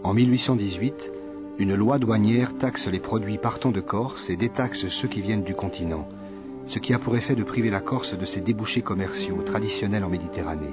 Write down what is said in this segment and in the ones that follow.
En 1818, une loi douanière taxe les produits partant de Corse et détaxe ceux qui viennent du continent, ce qui a pour effet de priver la Corse de ses débouchés commerciaux traditionnels en Méditerranée.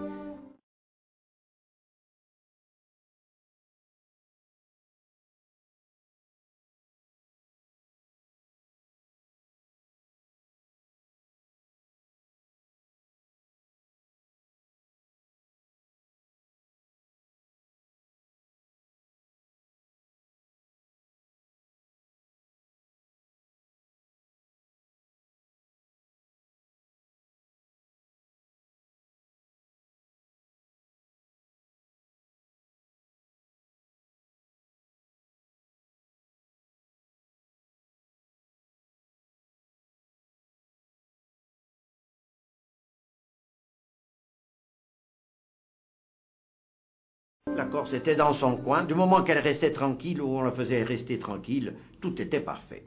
La Corse était dans son coin. Du moment qu'elle restait tranquille ou on la faisait rester tranquille, tout était parfait.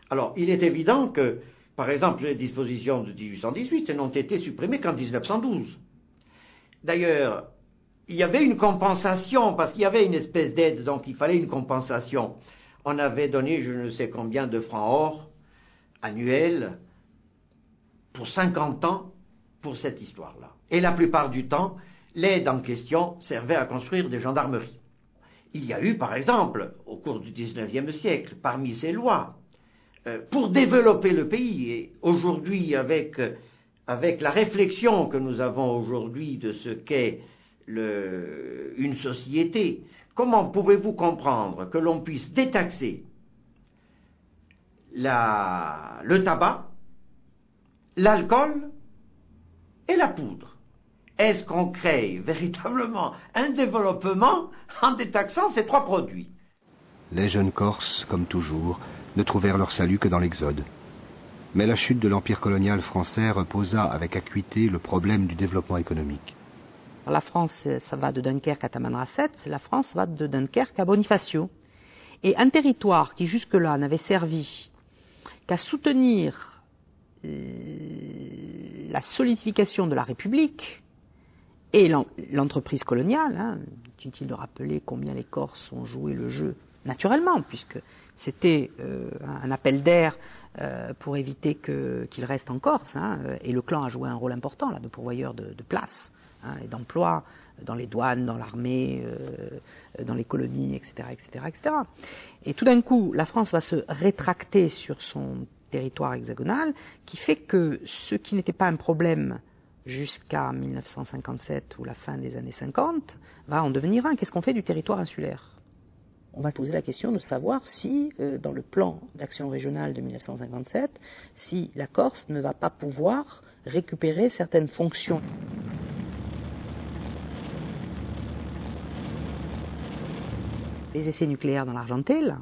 Alors, il est évident que, par exemple, les dispositions de 1818 n'ont été supprimées qu'en 1912. D'ailleurs, il y avait une compensation, parce qu'il y avait une espèce d'aide, donc il fallait une compensation. On avait donné je ne sais combien de francs or annuels pour 50 ans pour cette histoire-là. Et la plupart du temps, l'aide en question servait à construire des gendarmeries. Il y a eu, par exemple, au cours du XIXe siècle, parmi ces lois, pour développer le pays, et aujourd'hui, avec la réflexion que nous avons aujourd'hui de ce qu'est une société, comment pouvez-vous comprendre que l'on puisse détaxer le tabac, l'alcool et la poudre? Est-ce qu'on crée véritablement un développement en détaxant ces trois produits? Les jeunes Corses, comme toujours, ne trouvèrent leur salut que dans l'exode. Mais la chute de l'empire colonial français reposa avec acuité le problème du développement économique. La France, ça va de Dunkerque à Tamanrasset, la France va de Dunkerque à Bonifacio. Et un territoire qui jusque-là n'avait servi qu'à soutenir la solidification de la République et l'entreprise coloniale, inutile de rappeler combien les Corses ont joué le jeu naturellement, puisque c'était un appel d'air pour éviter qu'il reste en Corse, et le clan a joué un rôle important là, de pourvoyeur de places et d'emplois dans les douanes, dans l'armée, dans les colonies, etc., etc., etc. Et tout d'un coup, la France va se rétracter sur son territoire hexagonal, qui fait que ce qui n'était pas un problème jusqu'à 1957 ou la fin des années 50 va en devenir un. Qu'est-ce qu'on fait du territoire insulaire? On va poser la question de savoir si, dans le plan d'action régionale de 1957, si la Corse ne va pas pouvoir récupérer certaines fonctions. Les essais nucléaires dans l'Argentine,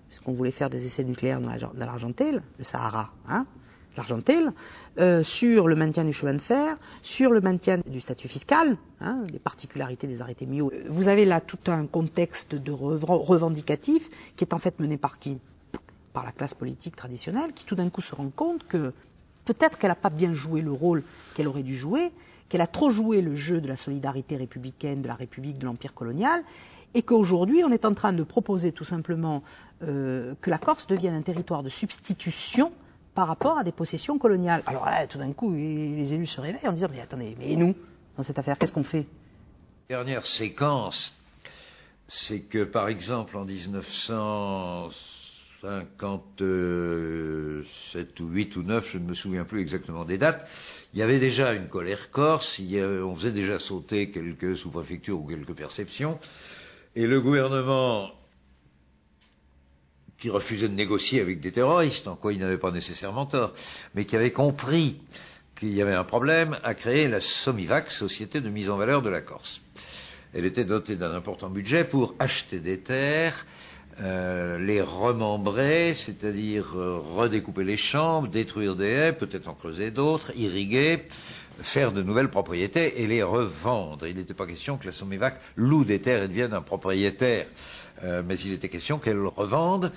puisqu'on voulait faire des essais nucléaires dans l'Argentine, le Sahara, l'Argentine, sur le maintien du chemin de fer, sur le maintien du statut fiscal, les particularités des arrêtés Millau. Vous avez là tout un contexte de revendicatif qui est en fait mené par qui? Par la classe politique traditionnelle, qui tout d'un coup se rend compte que peut-être qu'elle n'a pas bien joué le rôle qu'elle aurait dû jouer, qu'elle a trop joué le jeu de la solidarité républicaine, de la République, de l'empire colonial, et qu'aujourd'hui on est en train de proposer tout simplement que la Corse devienne un territoire de substitution par rapport à des possessions coloniales. Alors là, tout d'un coup, les élus se réveillent en disant « Mais attendez, mais nous, dans cette affaire, qu'est-ce qu'on fait ?» Dernière séquence, c'est que par exemple en 1957 ou 8 ou 9, je ne me souviens plus exactement des dates, il y avait déjà une colère corse, on faisait déjà sauter quelques sous-préfectures ou quelques perceptions, et le gouvernement, qui refusait de négocier avec des terroristes, en quoi il n'avait pas nécessairement tort, mais qui avait compris qu'il y avait un problème, a créé la Somivac, Société de mise en valeur de la Corse. Elle était dotée d'un important budget pour acheter des terres, les remembrer, c'est-à-dire redécouper les champs, détruire des haies, peut-être en creuser d'autres, irriguer, faire de nouvelles propriétés et les revendre. Il n'était pas question que la Somivac loue des terres et devienne un propriétaire, mais il était question qu'elle revende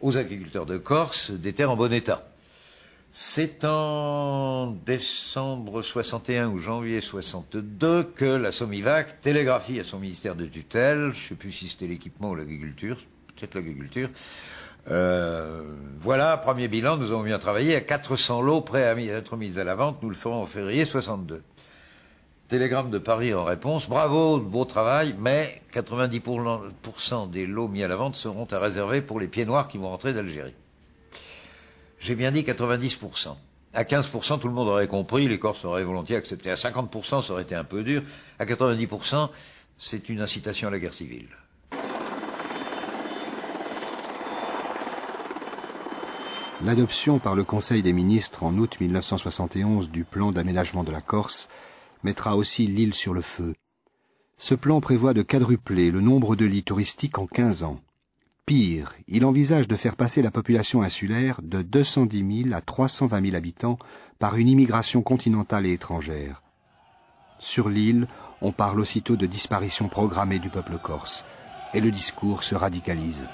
aux agriculteurs de Corse des terres en bon état. C'est en décembre 61 ou janvier 62 que la Somivac télégraphie à son ministère de tutelle, je ne sais plus si c'était l'équipement ou l'agriculture, peut-être l'agriculture. Voilà, premier bilan, nous avons bien travaillé à 400 lots prêts à être mis à la vente, nous le ferons en février 62. Télégramme de Paris en réponse, bravo, beau travail, mais 90% des lots mis à la vente seront à réserver pour les pieds noirs qui vont rentrer d'Algérie. J'ai bien dit 90%. À 15%, tout le monde aurait compris, les Corses auraient volontiers accepté. À 50%, ça aurait été un peu dur. À 90%, c'est une incitation à la guerre civile. L'adoption par le Conseil des ministres en août 1971 du plan d'aménagement de la Corse mettra aussi l'île sur le feu. Ce plan prévoit de quadrupler le nombre de lits touristiques en 15 ans. Pire, il envisage de faire passer la population insulaire de 210 000 à 320 000 habitants par une immigration continentale et étrangère. Sur l'île, on parle aussitôt de disparition programmée du peuple corse, et le discours se radicalise.